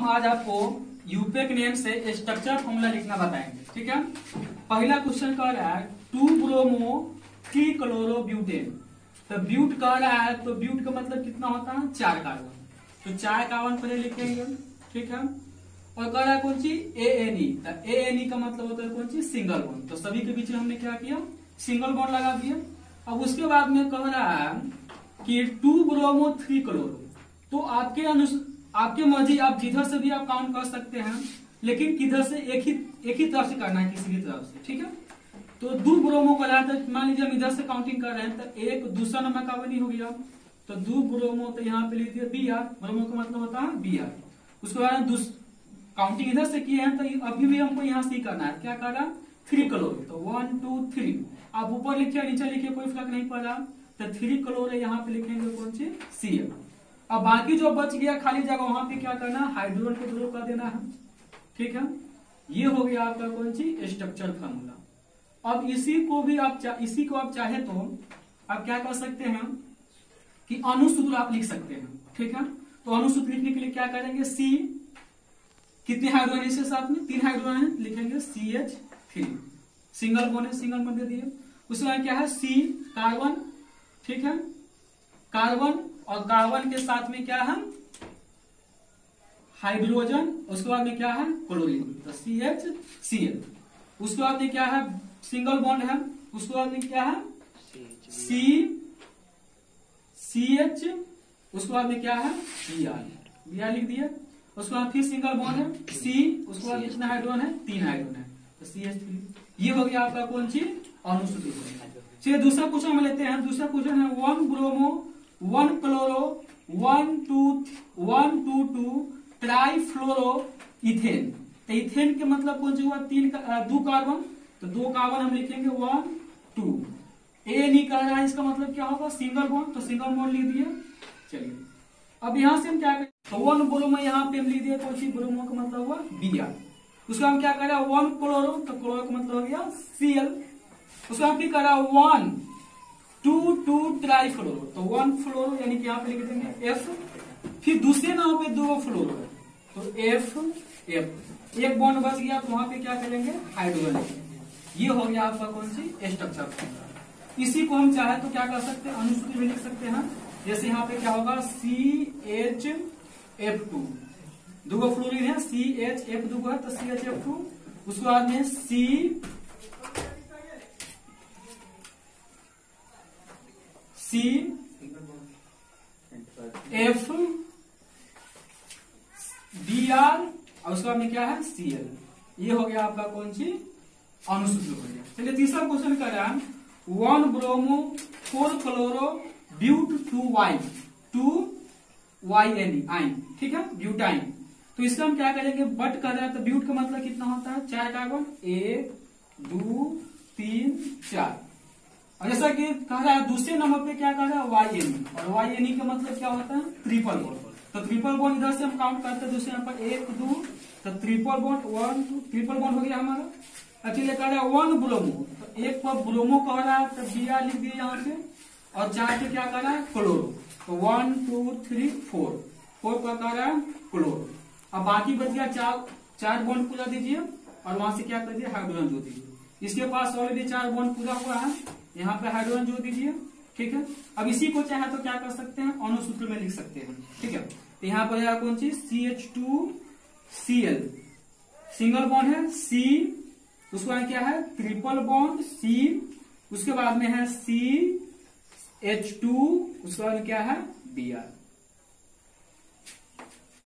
आज आपको यूपेक नेम से स्ट्रक्चर फॉर्मूला लिखना बताएंगे। ठीक है, पहला क्वेश्चन कह रहा है 2 ब्रोमो 3 क्लोरोब्यूटेन। तो ब्यूट कह रहा है, तो ब्यूट का मतलब कितना होता है 4 कार्बन। तो 4 कार्बन पहले लिखेंगे। ठीक है, और कह रहा है कौन सी ANE। तो ANE का मतलब होता है कौन सी सिंगल बॉन्ड। तो सभी के बीच में हमने क्या किया सिंगल बॉन्ड लगा दिया। अब उसके बाद में कह रहा है कि 2 ब्रोमो 3 क्लोरो। तो आपके मर्जी, आप जिधर से भी आप काउंट कर सकते हैं, लेकिन किधर से एक ही तरफ से करना है, किसी भी तरफ से। ठीक है, तो 2 ब्रोमो का रहा था, मान लीजिए हम इधर से काउंटिंग कर रहे हैं, तो एक दूसरा नंबर का बनी हो गया। तो 2 ब्रोमो, तो यहाँ पे लिख दिया BR। ब्रोमो का मतलब होता है BR। उसके बाद काउंटिंग इधर से किए हैं, तो अभी भी हमको यहाँ से ही करना है। क्या करना 3 क्लोरो। तो 1 2 3, आप ऊपर लिखिए नीचे लिखिए कोई फर्क नहीं पड़ रहा। तो 3 क्लोरो यहाँ पे लिखेंगे कौन सी Cl। अब बाकी जो बच गया खाली जगह, वहां पे क्या करना हाइड्रोजन को ड्रॉ कर देना है। ठीक है, ये हो गया आपका कौन सी स्ट्रक्चर फार्मूला। अब इसी को आप चाहे तो आप क्या कर सकते हैं कि अणुसूत्र आप लिख सकते हैं। ठीक है, तो अणुसूत्र लिखने के लिए क्या करेंगे C, कितने हाइड्रोजन है इसके साथ में 3 हाइड्रोजन है, लिखेंगे CH3। सिंगल बॉन्ड है, सिंगल बॉन्ड दे दिए। उसके बाद क्या है C कार्बन। ठीक है, कार्बन और कार्बन के साथ में क्या है हाइड्रोजन। उसके बाद में क्या है क्लोरीन, तो CHCl। उसके बाद में क्या है सिंगल बॉन्ड है। उसके बाद में क्या है CH। उसके बाद में क्या है Br लिख दिया। उसके बाद फिर सिंगल बॉन्ड है C। उसके बाद कितना हाइड्रोजन है 3 हाइड्रोजन है, तो CH3। ये हो गया आपका कौन सी अणुसूत्र। चलिए दूसरा क्वेश्चन हम लेते हैं। दूसरा क्वेश्चन है 1 ब्रोमो 1 क्लोरो 1 2 2 ट्राईफ्लोरो इथेन। तो इथेन के मतलब कौन सा हुआ 2 कार्बन। तो 2 कार्बन हम लिखेंगे 1 2। ANE कह रहा है, इसका मतलब क्या होगा सिंगल बॉन्ड। तो सिंगल बॉन्ड लिख दिए। चलिए अब यहां से हम क्या करें, तो 1 ब्रोमो यहाँ पे हम लिख दिए कौन सी ब्रोमो का मतलब हुआ Br। उसका हम क्या करें 1 क्लोरो, तो क्लोरो का मतलब हो गया Cl। उसका हम फिर करा 1 2 2 ट्राईफ्लोरो। तो 1 फ्लोरो यानी कि यहाँ पे लिख देंगे F। फिर दूसरे नाम पे 2 फ्लोरो है, तो F। एक बॉन्ड बच गया, तो वहां पे क्या करेंगे हाइड्रोजन। ये हो गया आपका कौन सी स्ट्रक्चर। इसी को हम चाहे तो क्या कर सकते हैं अणुसूत्र में लिख सकते हैं। जैसे यहाँ पे क्या होगा CHF2, 2 फ्लोरीन है CHF2 है, तो CHF2। उसके बाद में CFBr। और उसके बाद में क्या है Cl। ये हो गया आपका कौन सी अणुसूत्र हो गया। चलिए तीसरा क्वेश्चन कर रहा है 1 ब्रोमो 4 क्लोरो ब्यूट 2YNE आइन। ठीक है, ब्यूटाइन। तो इसका हम क्या करेंगे बट कर रहा है, तो ब्यूट का मतलब कितना होता है 4 कार्बन 1 2 3 4। और जैसा कि कह रहा है दूसरे नंबर पे क्या कर रहा है YNE। और YNE का मतलब क्या होता है ट्रिपल बॉन्ड। तो ट्रिपल बॉन्ड इधर से हम काउंट करते हैं दूसरे नंबर 1 2, तो ट्रिपल बॉन्ड 1 2 ट्रिपल बॉन्ड हो गया हमारा। अकेले कह रहा है 1 ब्रोमो, तो एक पर ब्रोमो कह रहा है, तो Br लिख दिया यहाँ पे। और 4 पे क्या कर रहा है क्लोरो, तो 1 2 3 4 पर कह रहा है क्लोरो। अब बाकी बच गया 4 बॉन्ड पूरा दीजिए, और वहां से क्या कर दिए हाइड्रोजन जोड़ दीजिए। इसके पास ऑलरेडी 4 बॉन्ड पूरा हुआ है, यहाँ पे हाइड्रोजन जोड़ दीजिए। ठीक है, अब इसी को चाहे तो क्या कर सकते हैं अणुसूत्र में लिख सकते हैं। ठीक है, तो यहाँ पर कौन सी CH2Cl, सिंगल बॉन्ड है C। उसके बाद क्या है ट्रिपल बॉन्ड C। उसके बाद में है CH2। उसके बाद क्या है Br।